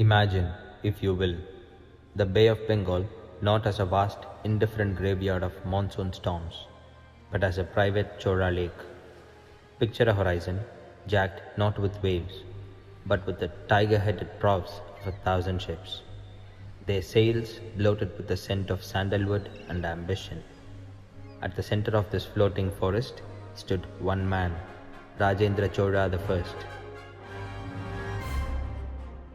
Imagine, if you will, the Bay of Bengal not as a vast, indifferent graveyard of monsoon storms, but as a private Chola lake. Picture a horizon jacked not with waves, but with the tiger-headed prows of 1,000 ships, their sails bloated with the scent of sandalwood and ambition. At the center of this floating forest stood one man, Rajendra Chola I.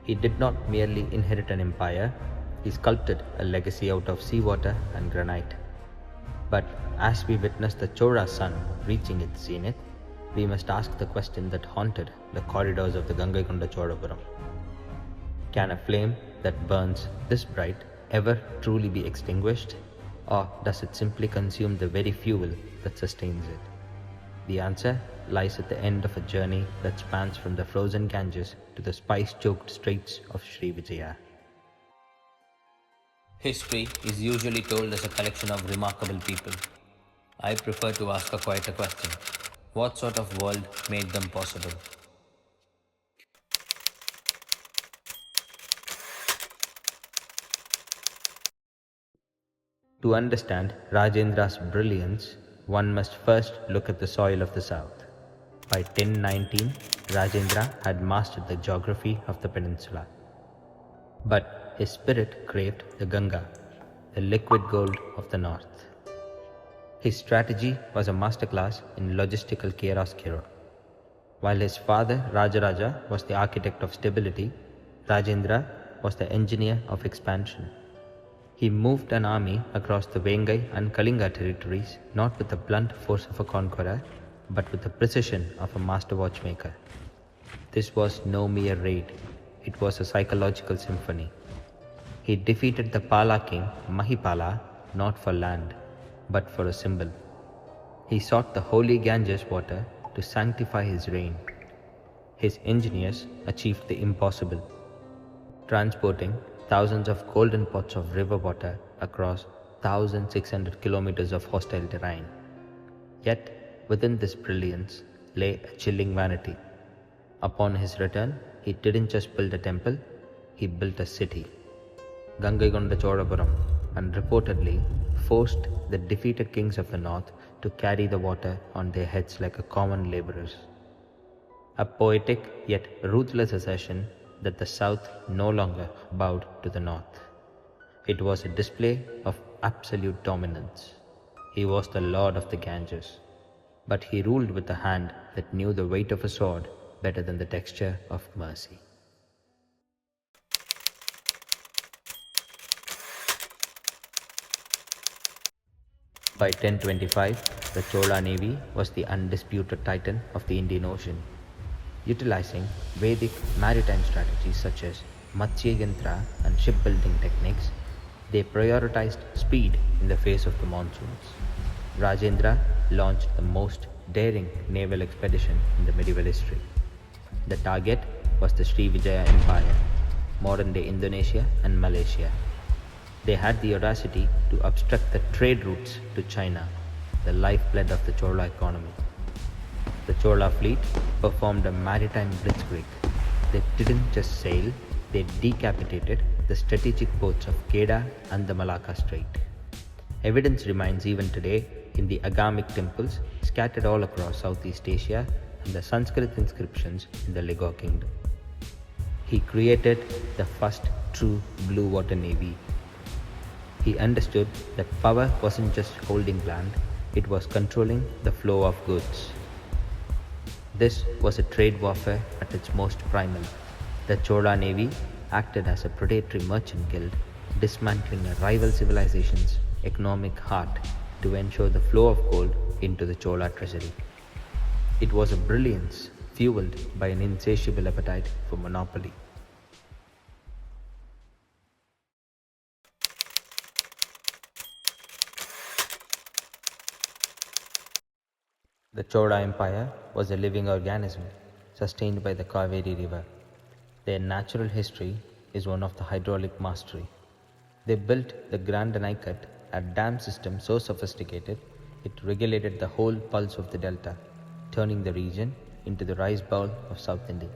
He did not merely inherit an empire, he sculpted a legacy out of seawater and granite. But as we witness the Chola sun reaching its zenith, we must ask the question that haunted the corridors of the Gangaikonda Cholapuram. Can a flame that burns this bright ever truly be extinguished, or does it simply consume the very fuel that sustains it? The answer lies at the end of a journey that spans from the frozen Ganges to the spice-choked straits of Srivijaya. History is usually told as a collection of remarkable people. I prefer to ask a quieter question. What sort of world made them possible? To understand Rajendra's brilliance, one must first look at the soil of the south. By 1019, Rajendra had mastered the geography of the peninsula. But his spirit craved the Ganga, the liquid gold of the north. His strategy was a masterclass in logistical chiaroscuro. While his father Rajaraja was the architect of stability, Rajendra was the engineer of expansion. He moved an army across the Vengai and Kalinga territories not with the blunt force of a conqueror, but with the precision of a master watchmaker. This was no mere raid, it was a psychological symphony. He defeated the Pala king Mahipala not for land, but for a symbol. He sought the holy Ganges water to sanctify his reign. His engineers achieved the impossible, transporting thousands of golden pots of river water across 1,600 kilometers of hostile terrain. Yet, within this brilliance lay a chilling vanity. Upon his return, he didn't just build a temple, he built a city, Gangaikonda Cholapuram, and reportedly forced the defeated kings of the north to carry the water on their heads like a common laborers. A poetic yet ruthless assertion that the south no longer bowed to the north. It was a display of absolute dominance. He was the lord of the Ganges, but he ruled with a hand that knew the weight of a sword better than the texture of mercy. By 1025, the Chola navy was the undisputed titan of the Indian Ocean. Utilizing Vedic maritime strategies such as Matsya Yantra and shipbuilding techniques, they prioritized speed in the face of the monsoons. Rajendra launched the most daring naval expedition in the medieval history. The target was the Srivijaya Empire, modern-day Indonesia and Malaysia. They had the audacity to obstruct the trade routes to China, the lifeblood of the Chola economy. The Chola fleet performed a maritime blitzkrieg. They didn't just sail, they decapitated the strategic ports of Kedah and the Malacca Strait. Evidence remains even today in the agamic temples scattered all across Southeast Asia and the Sanskrit inscriptions in the Ligor kingdom. He created the first true blue water navy. He understood that power wasn't just holding land, it was controlling the flow of goods. This was a trade warfare at its most primal. The Chola navy acted as a predatory merchant guild, dismantling a rival civilization's economic heart to ensure the flow of gold into the Chola treasury. It was a brilliance fueled by an insatiable appetite for monopoly. The Chola Empire was a living organism sustained by the Kaveri River. Their natural history is one of the hydraulic mastery. They built the Grand Anaikat, a dam system so sophisticated it regulated the whole pulse of the delta, turning the region into the rice bowl of South India.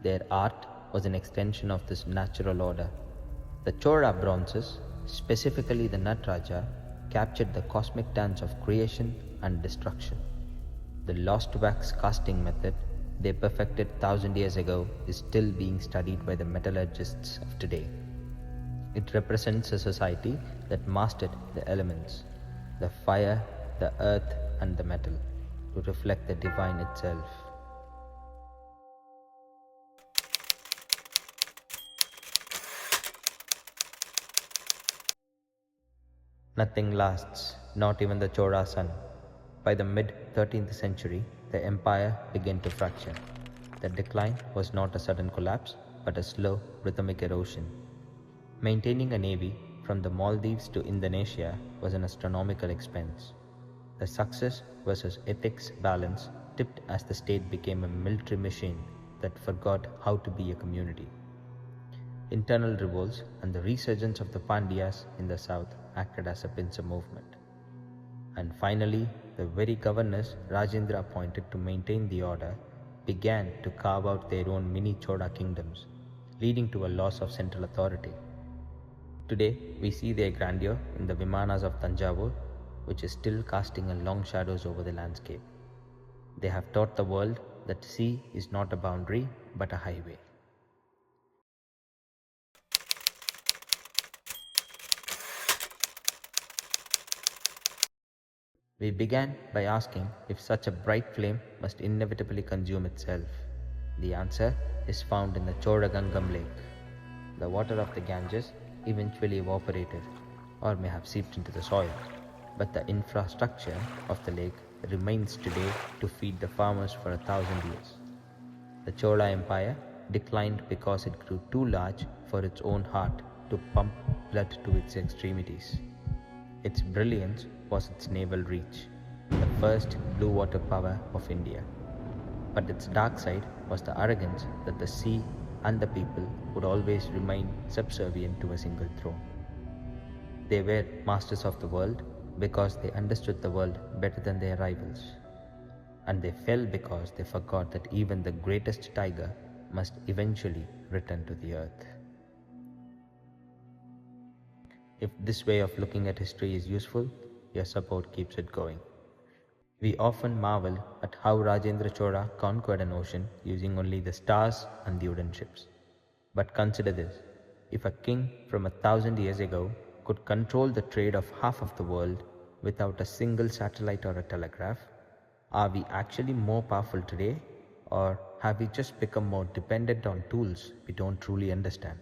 Their art was an extension of this natural order. The Chola bronzes, specifically the Natraja, captured the cosmic dance of creation and destruction. The lost wax casting method they perfected 1,000 years ago is still being studied by the metallurgists of today. It represents a society that mastered the elements, the fire, the earth, and the metal, to reflect the divine itself. Nothing lasts, not even the Chola sun. By the mid 13th century, the empire began to fracture. The decline was not a sudden collapse, but a slow, rhythmic erosion. Maintaining a navy from the Maldives to Indonesia was an astronomical expense. The success versus ethics balance tipped as the state became a military machine that forgot how to be a community. Internal revolts and the resurgence of the Pandyas in the south acted as a pincer movement. And finally, the very governors Rajendra appointed to maintain the order began to carve out their own mini Chola kingdoms, leading to a loss of central authority. Today, we see their grandeur in the Vimanas of Tanjavur, which is still casting a long shadows over the landscape. They have taught the world that sea is not a boundary but a highway. We began by asking if such a bright flame must inevitably consume itself. The answer is found in the Chodagangam lake. The water of the Ganges eventually evaporated or may have seeped into the soil, but the infrastructure of the lake remains today to feed the farmers for 1,000 years. The Chola Empire declined because it grew too large for its own heart to pump blood to its extremities. Its brilliance was its naval reach, the first blue water power of India. But its dark side was the arrogance that the sea and the people would always remain subservient to a single throne. They were masters of the world because they understood the world better than their rivals. And they fell because they forgot that even the greatest tiger must eventually return to the earth. If this way of looking at history is useful, your support keeps it going. We often marvel at how Rajendra Chola conquered an ocean using only the stars and the wooden ships. But consider this, if a king from 1,000 years ago could control the trade of half of the world without a single satellite or a telegraph, are we actually more powerful today, or have we just become more dependent on tools we don't truly understand?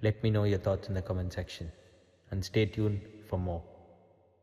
Let me know your thoughts in the comment section, and stay tuned for more.